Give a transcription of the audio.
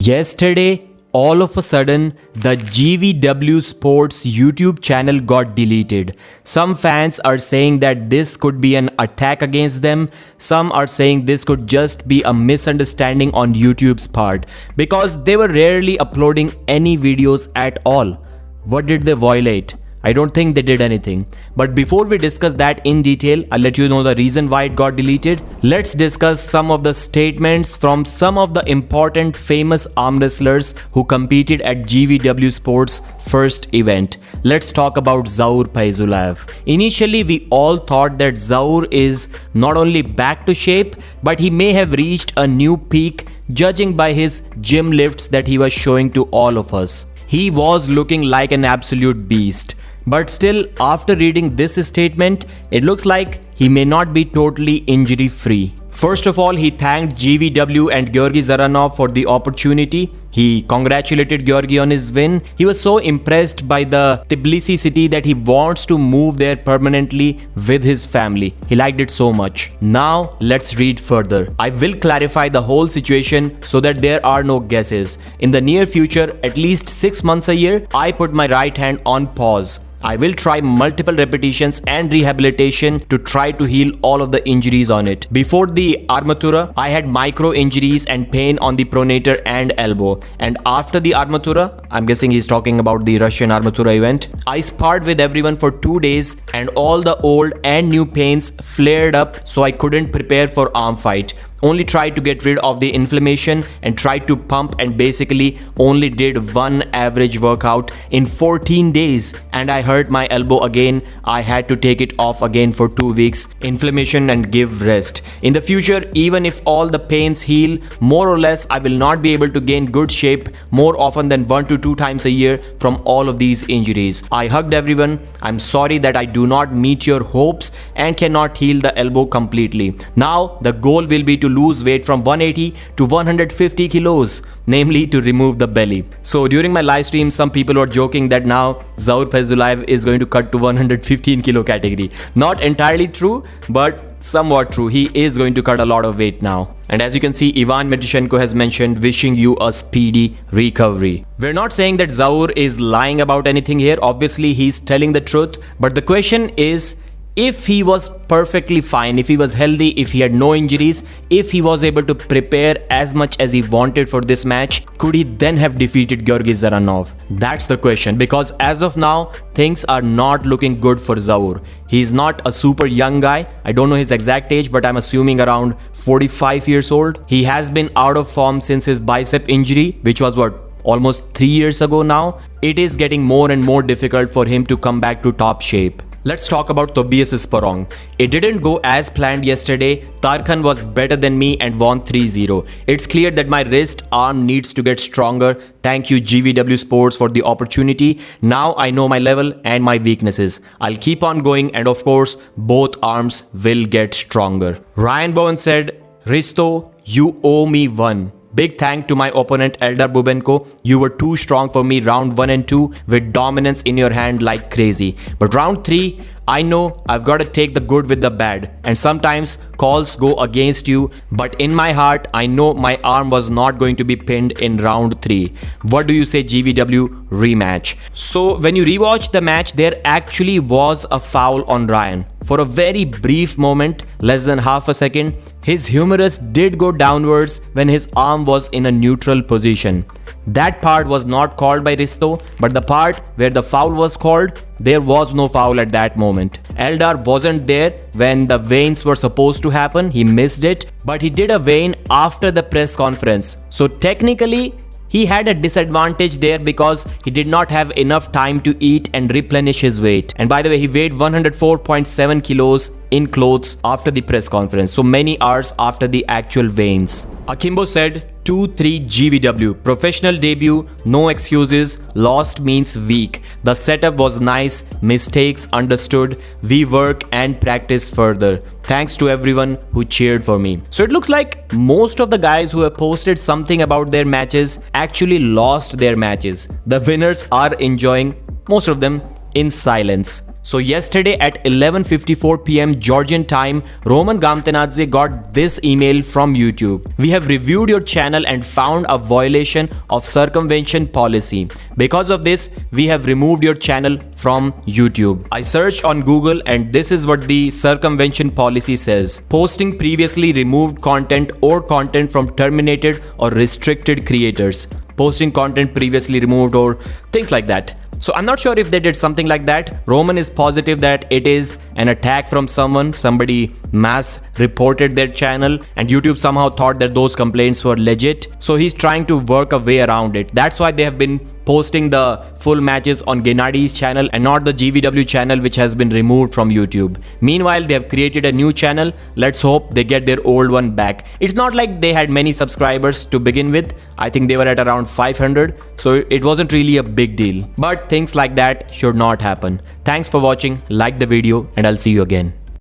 Yesterday, all of a sudden, the GVW Sports YouTube channel got deleted. Some fans are saying that this could be an attack against them. Some are saying this could just be a misunderstanding on YouTube's part because they were rarely uploading any videos at all. What did they violate? I don't think they did anything. But before we discuss that in detail, I'll let you know the reason why it got deleted. Let's discuss some of the statements from some of the important famous arm wrestlers who competed at GVW Sports' first event. Let's talk about Zaur Paizulaev. Initially, we all thought that Zaur is not only back to shape, but he may have reached a new peak judging by his gym lifts that he was showing to all of us. He was looking like an absolute beast. But still, after reading this statement, it looks like he may not be totally injury-free. First of all, he thanked GVW and Georgi Zaranov for the opportunity. He congratulated Georgi on his win. He was so impressed by the Tbilisi city that he wants to move there permanently with his family. He liked it so much. Now, let's read further. I will clarify the whole situation so that there are no guesses. In the near future, at least 6 months a year, I put my right hand on pause. I will try multiple repetitions and rehabilitation to try to heal all of the injuries on it. Before the armatura, I had micro injuries and pain on the pronator and elbow. And after the armatura, I'm guessing he's talking about the Russian armatura event, I sparred with everyone for 2 days and all the old and new pains flared up, so I couldn't prepare for arm fight. Only tried to get rid of the inflammation and tried to pump, and basically only did one average workout in 14 days and I hurt my elbow again. I had to take it off again for 2 weeks, inflammation, and give rest. In the future, even if all the pains heal, more or less I will not be able to gain good shape more often than 1 to 2 times a year from all of these injuries. I hugged everyone. I'm sorry that I do not meet your hopes and cannot heal the elbow completely. Now the goal will be to lose weight from 180 to 150 kilos, namely to remove the belly. So during my live stream, some people were joking that now Zaur Paizulaev is going to cut to 115 kilo category. Not entirely true, but somewhat true. He is going to cut a lot of weight now. And as you can see, Ivan Medushenko has mentioned wishing you a speedy recovery. We're not saying that Zaur is lying about anything here. Obviously, he's telling the truth. But the question is, if he was perfectly fine, if he was healthy, if he had no injuries, if he was able to prepare as much as he wanted for this match, could he then have defeated Georgi Zaranov? That's the question, because as of now, things are not looking good for Zaur. He's not a super young guy. I don't know his exact age, but I'm assuming around 45 years old. He has been out of form since his bicep injury, which was almost 3 years ago now. It is getting more and more difficult for him to come back to top shape. Let's talk about Tobias Sporong. It didn't go as planned yesterday. Tarkan was better than me and won 3-0. It's clear that my wrist arm needs to get stronger. Thank you GVW Sports for the opportunity. Now I know my level and my weaknesses. I'll keep on going, and of course, both arms will get stronger. Ryan Bowen said, Risto, you owe me one. Big thank to my opponent Eldar Bubenko. You were too strong for me round 1 and 2 with dominance in your hand like crazy. But round 3, I know I've got to take the good with the bad, and sometimes calls go against you, but in my heart I know my arm was not going to be pinned in round 3. What do you say, GVW? Rematch. So when you rewatch the match, there actually was a foul on Ryan. For a very brief moment, less than half a second, his humerus did go downwards when his arm was in a neutral position. That part was not called by Risto, but the part where the foul was called, there was no foul at that moment. Eldar wasn't there when the veins were supposed to happen. He missed it, but he did a vein after the press conference. So technically, he had a disadvantage there because he did not have enough time to eat and replenish his weight. And by the way, he weighed 104.7 kilos in clothes after the press conference, so many hours after the actual veins. Akmibo said, 2-3 GVW. Professional debut, no excuses. Lost means weak. The setup was nice. Mistakes understood. We work and practice further. Thanks to everyone who cheered for me. So it looks like most of the guys who have posted something about their matches actually lost their matches. The winners are enjoying, most of them, in silence. So yesterday at 11:54 p.m. Georgian time, Roman Gamtenadze got this email from YouTube. We have reviewed your channel and found a violation of circumvention policy. Because of this, we have removed your channel from YouTube. I searched on Google and this is what the circumvention policy says. Posting previously removed content or content from terminated or restricted creators. Posting content previously removed or things like that. So I'm not sure if they did something like that. Roman is positive that it is an attack from someone. Somebody mass reported their channel and YouTube somehow thought that those complaints were legit. So he's trying to work a way around it. That's why they have been posting the full matches on Gennadi's channel and not the GVW channel, which has been removed from YouTube. Meanwhile, they have created a new channel. Let's hope they get their old one back. It's not like they had many subscribers to begin with. I think they were at around 500. So it wasn't really a big deal. But things like that should not happen. Thanks for watching. Like the video and I'll see you again.